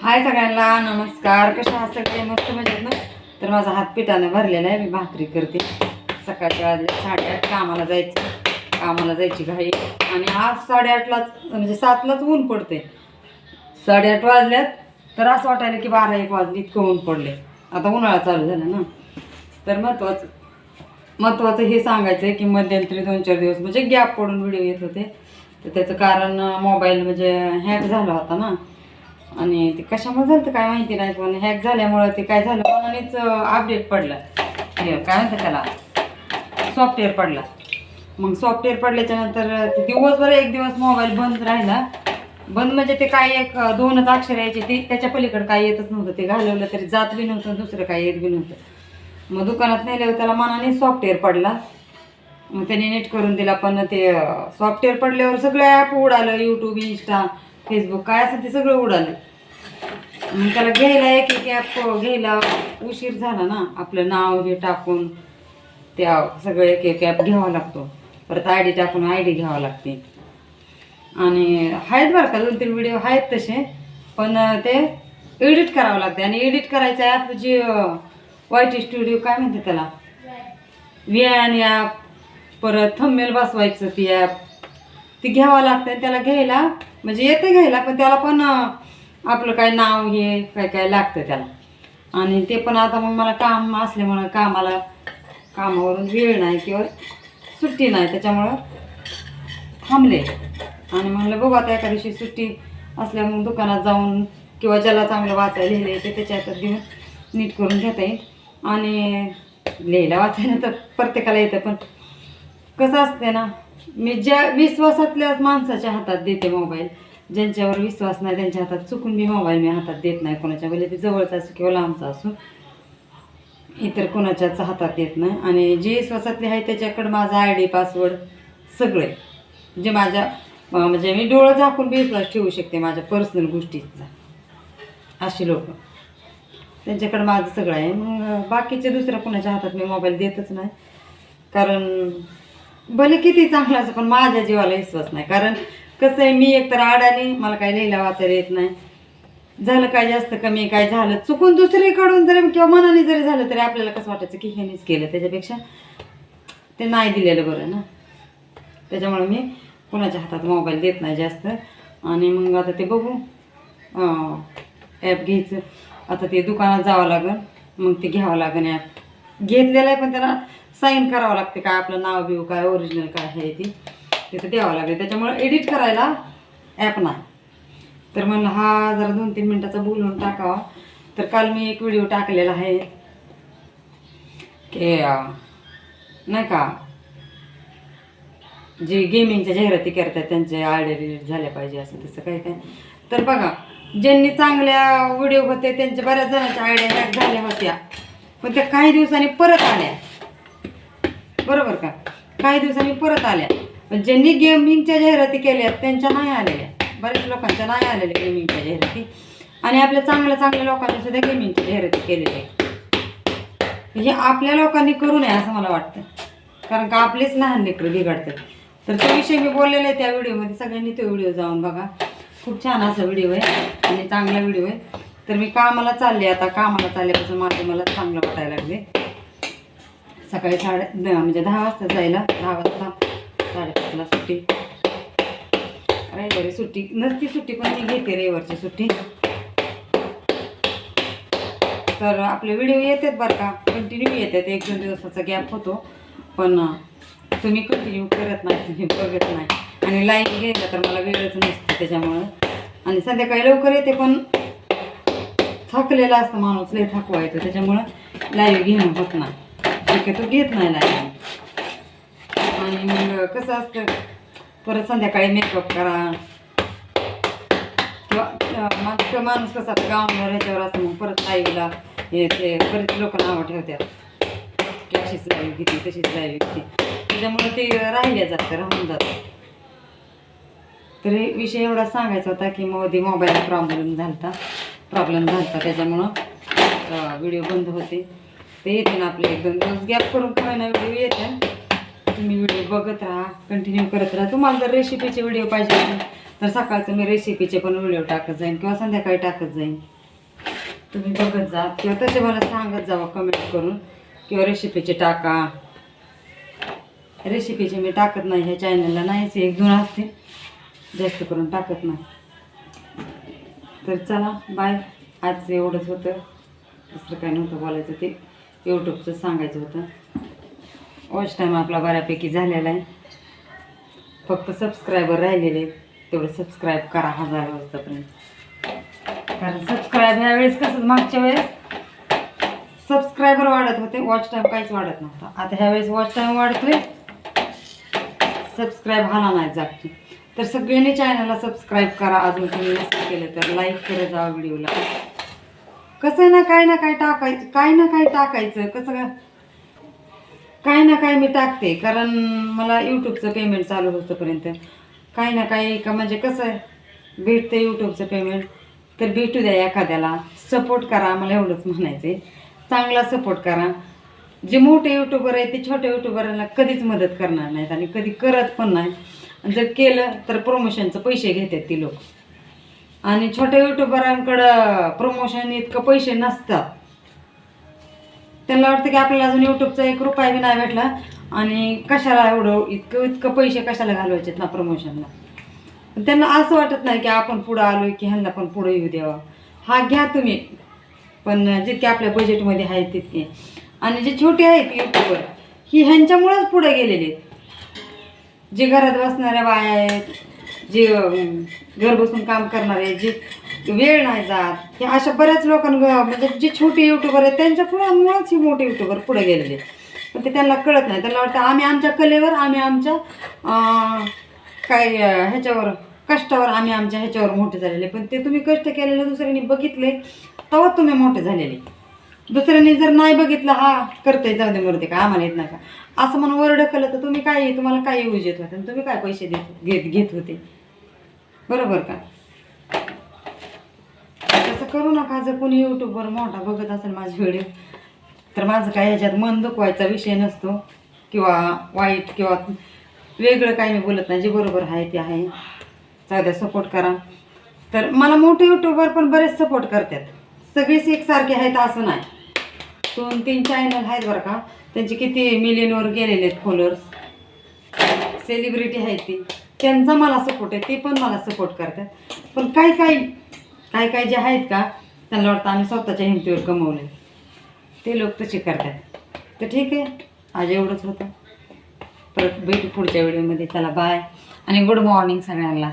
हाय सगळ्यांना नमस्कार. कशा आहात सगळे? मस्त मजेत ना? तर माझा हात पिठाने भरलेला आहे. मी भाकरी करते. सकाळच्या वाजले 8:30. कामाला जायची घाई. आणि आज 8:30लाच म्हणजे 7लाच ऊन पडते. 8:30 वाजल्यात तर असं वाटायला की 12-1 वाजले, इतकं ऊन पडले. आता उन्हाळा चालू झाला ना. तर महत्त्वाचं हे सांगायचं आहे की मध्यंतरी 2-4 दिवस म्हणजे गॅप पडून व्हिडिओ येत होते. तर त्याचं कारण मोबाईल म्हणजे हॅक झाला होता ना. आणि ते कशामुळे झालं तर काय माहिती नाही, पण हॅक झाल्यामुळं ते काय झालं मनानेच अपडेट पडला. हे काय म्हणतात त्याला, सॉफ्टवेअर पडला. मग सॉफ्टवेअर पडल्याच्यानंतर ते दिवसभर एक दिवस मोबाईल बंद राहिला. बंद म्हणजे ते काय 1-2च अक्षर यायचे, ते त्याच्या पलीकडे काय येतच नव्हतं. ते घालवलं तरी जात बी नव्हतं, दुसरं काय येत बी नव्हतं. मग दुकानात नेल्यावर त्याला मनाने सॉफ्टवेअर पडला. मग त्याने नीट करून दिला, पण ते सॉफ्टवेअर पडल्यावर सगळं ॲप उडालं. यूट्यूब, इंस्टा, फेसबुक काय असेल ते सगळं उडालं. मग त्याला घ्यायला एक ॲप घ्यायला उशीर झाला ना. आपलं नाव हे टाकून त्या सगळं एक ॲप घ्यावा लागतो. परत ID टाकून ID घ्यावा लागते. आणि आहेत बरं का 2-3 व्हिडिओ आहेत तसे, पण ते एडिट करावं लागते. आणि एडिट करायचं ॲप जे YT स्टुडिओ काय म्हणते त्याला, व्यान ॲप, परत थंबनेल बसवायचं ती ॲप, ती घ्यावं लागतं. त्याला घ्यायला म्हणजे येते घ्यायला, पण त्याला पण आपलं काय नाव हे काय काय लागतं त्याला. आणि ते पण आता मग मला काम असल्यामुळं कामावरून वेळ नाही किंवा सुट्टी नाही, त्याच्यामुळं थांबले. आणि म्हणलं बघू आता एका दिवशी सुट्टी असल्यामुळे दुकानात जाऊन किंवा ज्याला चांगलं वाचायला लिहिलं येते त्याच्या हातात देऊन नीट करून घेता येईल. आणि लिहायला वाचायला तर प्रत्येकाला येतं, पण कसं असते ना, मी ज्या विश्वासातल्या माणसाच्या हातात देते मोबाईल. ज्यांच्यावर विश्वास नाही त्यांच्या हातात चुकून मी मोबाईल हातात देत नाही कोणाच्या, भले ते जवळचा असो किंवा लांबचा असो, इतर कोणाच्याच हातात देत नाही. आणि जे विश्वासातले आहे त्याच्याकडं माझा ID पासवर्ड सगळे, जे माझ्या म्हणजे मी डोळं झाकून बी विश्वास ठेवू शकते माझ्या पर्सनल गोष्टीचा. अशी लोक त्यांच्याकडं माझं सगळं आहे. मग बाकीचे दुसऱ्या कोणाच्या हातात मी मोबाईल देतच नाही. कारण भले किती चांगलं असं, पण माझ्या जीवाला विश्वास नाही. कारण कसं आहे, मी एकतर आडाने, मला काय लिहायला वाचायला येत नाही. झालं काय जास्त कमी काय झालं चुकून दुसरीकडून जरी किंवा मनाने जरी झालं तरी आपल्याला कसं वाटायचं की ह्यानेच केलं, त्याच्यापेक्षा ते नाही दिलेलं बरं ना. त्याच्यामुळे मी कोणाच्या हातात मोबाईल देत नाही जास्त. आणि मग आता ते बघू ॲप घ्यायचं. आता ते दुकानात जावं लागेल, मग ते घ्यावं लागेल. ॲप घेतलेलं आहे पण त्याला साईन करावं लागते, काय आपलं नाव बिव काय ओरिजिनल काय आहे ती तिथं द्यावं लागेल. त्याच्यामुळे एडिट करायला ॲप नाही. तर म्हणलं हा जरा 2-3 मिनटाचा बोलून टाकावा. तर काल मी एक व्हिडिओ टाकलेला आहे की नाही का, जे गेमिंगच्या जाहिराती करतात त्यांचे आयडिया डिलीट झाल्या पाहिजे असं तसं काय काय. तर बघा, ज्यांनी चांगल्या व्हिडिओ होते त्यांच्या बऱ्याच जणांच्या आयडिया हॅक झाल्या होत्या, पण त्या काही दिवसांनी परत आल्या. बरोबर का? काही दिवसांनी परत आल्या. पण ज्यांनी गेमिंगच्या जाहिराती केल्या त्यांच्या नाही आलेल्या. बऱ्याच लोकांच्या नाही आलेल्या गेमिंगच्या जाहिराती. आणि आपल्या चांगल्या लोकांनी सुद्धा गेमिंगच्या जाहिराती केलेल्या आहेत. हे आपल्या लोकांनी करू नये असं मला वाटतं. कारण का आपलेच लहान लेकरं बिघडतात. तर तो विषय मी बोललेला आहे त्या व्हिडिओमध्ये. सगळ्यांनी तो व्हिडिओ जाऊन बघा. खूप छान असा व्हिडिओ आहे आणि चांगला व्हिडिओ आहे. तर मी कामाला चालले. आता कामाला चालल्यापासून मला चांगलं वाटायला लागले. सकाळी म्हणजे 10 वाजता जायला, 10 वाजता 5:30ला सुट्टी. रविवारी सुट्टी नसती, सुट्टी पण मी घेते रविवारची सुट्टी. तर आपले व्हिडिओ येतात बरं का, कंटिन्यू येतात. 1-2 दिवसाचा गॅप होतो, पण तुम्ही कंटिन्यू करत नाही, तुम्ही बघत नाही. आणि लाईव्ह घ्यायला तर मला वेळच नसतो त्याच्यामुळं. आणि संध्याकाळी लवकर येते, पण थकलेला असतं माणूस, लय थकवा येतो, त्याच्यामुळं लाईव्ह घेणं होत नाही. शक्यतो घेत नाही लाईव्ह. आणि मग कसं असतं, परत संध्याकाळी मेकअप करा किंवा माणूस कसा गावावर ह्याच्यावर असतं, मग परत लाईव्हला हे ते बरेच लोक नावं ठेवतात की अशीच लाईव्ह घेते तशीच लाईव्ह घेते. त्याच्यामुळे ते राहिल्या जातं, राहून जातं. तर विषय एवढा सांगायचा होता की मोबाईलला प्रॉब्लेम झाला त्याच्यामुळं व्हिडिओ बंद होते. ते येते ना आपले 1-2 दिवस गॅप करून काय ना व्हिडिओ येते. तुम्ही व्हिडिओ बघत राहा, कंटिन्यू करत राहा. तुम्हाला जर रेसिपीचे व्हिडिओ पाहिजे असेल तर सकाळचं मी रेसिपीचे पण व्हिडिओ टाकत जाईन किंवा संध्याकाळी टाकत जाईन. तुम्ही बघत जा किंवा तसे मला सांगत जावा कमेंट करून किंवा रेसिपीचे टाका. रेसिपीचे मी टाकत नाही ह्या चॅनलला, नाहीच 1-2 असते, जास्त करून टाकत नाही. तर चला बाय. आज एवढंच होतं, दुसरं काय नव्हतं बोलायचं, ते यूट्यूबचं सांगायचं होतं. वॉच टाईम आपला बऱ्यापैकी झालेला आहे, फक्त सबस्क्रायबर राहिलेले, तेवढं सबस्क्राईब करा 1000 वाजतापर्यंत. कारण सबस्क्राईब ह्यावेळेस कसं मागच्या वेळेस सबस्क्रायबर वाढत होते, वॉच टाईम काहीच वाढत नव्हता. आता ह्यावेळेस वॉच टाईम वाढतोय, सबस्क्राईब हाला नाही जागते. तर सगळ्यांनी चॅनलला सबस्क्राईब करा. अजून तुम्ही नसेल केलं तर लाईक करत जा व्हिडिओला. कसं ना काय ना काय टाकायचं, काय ना काय टाकायचं, कसं काय ना काय मी टाकते. कारण मला यूट्यूबचं पेमेंट चालू होतोपर्यंत काही ना काही का म्हणजे कसं आहे भेटतं यूट्यूबचं पेमेंट, तर भेटू द्या एखाद्याला. सपोर्ट करा, मला एवढंच म्हणायचं आहे. चांगला सपोर्ट करा. जे मोठे यूट्यूबर आहेत ते छोट्या यूट्यूबरांना कधीच मदत करणार नाहीत आणि कधी करत पण नाही. जर केलं तर प्रमोशनचं पैसे घेतात ती लोक. आणि छोट्या यूट्यूबरांकडं प्रमोशन इतकं पैसे नसतात. त्यांना वाटतं की आपल्याला अजून यूट्यूबचा 1 रुपया बी नाही भेटला आणि कशाला एवढं इतकं पैसे कशाला घालवायचेत ना प्रमोशनला. पण त्यांना असं वाटत नाही की आपण पुढं आलो की ह्यांना पण पुढं येऊ द्यावा. हा घ्या तुम्ही, पण जितके आपल्या बजेटमध्ये आहेत तितके. आणि जे छोटे आहेत यूट्यूबर ही ह्यांच्यामुळेच पुढे गेलेले आहेत. जे घरात बसणाऱ्या बाया आहेत, जे घर बसून काम करणारे, जे वेळ नाही जात, हे अशा बऱ्याच लोकांना म्हणजे जे छोटे यूट्यूबर आहेत त्यांच्या मुळेच ही मोठे यूट्यूबर पुढे गेलेले. पण ते त्यांना कळत नाही. त्यांना वाटतं आम्ही आमच्या कलेवर, आम्ही आमच्या काय ह्याच्यावर कष्टावर, आम्ही आमच्या ह्याच्यावर मोठे झालेले. पण ते तुम्ही कष्ट केलेले दुसऱ्यांनी बघितले तेव्हा तुम्ही मोठे झालेले. दुसऱ्यांनी जर नाही बघितलं, हा करते जाऊ दे मरते का आम्हाला येत नाही का असं म्हणून वर ढकललं, तर तुम्ही काय, तुम्हाला काय यूज येत होते आणि तुम्ही काय पैसे घेत होते. बरोबर का? तसं करू नका. जर कोणी यूट्यूबवर मोठा बघत असेल माझे व्हिडिओ, तर माझं काय ह्याच्यात मन दुखवायचा विषय नसतो किंवा वाईट किंवा वेगळं काही मी बोलत नाही. जे बरोबर आहे ते आहे. चांगल्या सपोर्ट करा. तर मला मोठे यूट्यूबर पण बरेच सपोर्ट करतात. सगळेच एकसारखे आहेत असं नाही. 2-3 चॅनल आहेत बरं का, त्यांचे किती मिलियनवर गेलेले आहेत फॉलोअर्स, सेलिब्रिटी आहेत ती, त्यांचा मला सपोर्ट आहे, ते पण मला सपोर्ट करतात. पण काही जे आहेत का त्यांना वाटतं आम्ही स्वतःच्या हिमतीवर कमवले, ते लोक तसे करतात. तर ठीक आहे, आज एवढंच होतं. परत भेटू पुढच्या व्हिडिओमध्ये. चला बाय आणि गुड मॉर्निंग सगळ्यांना.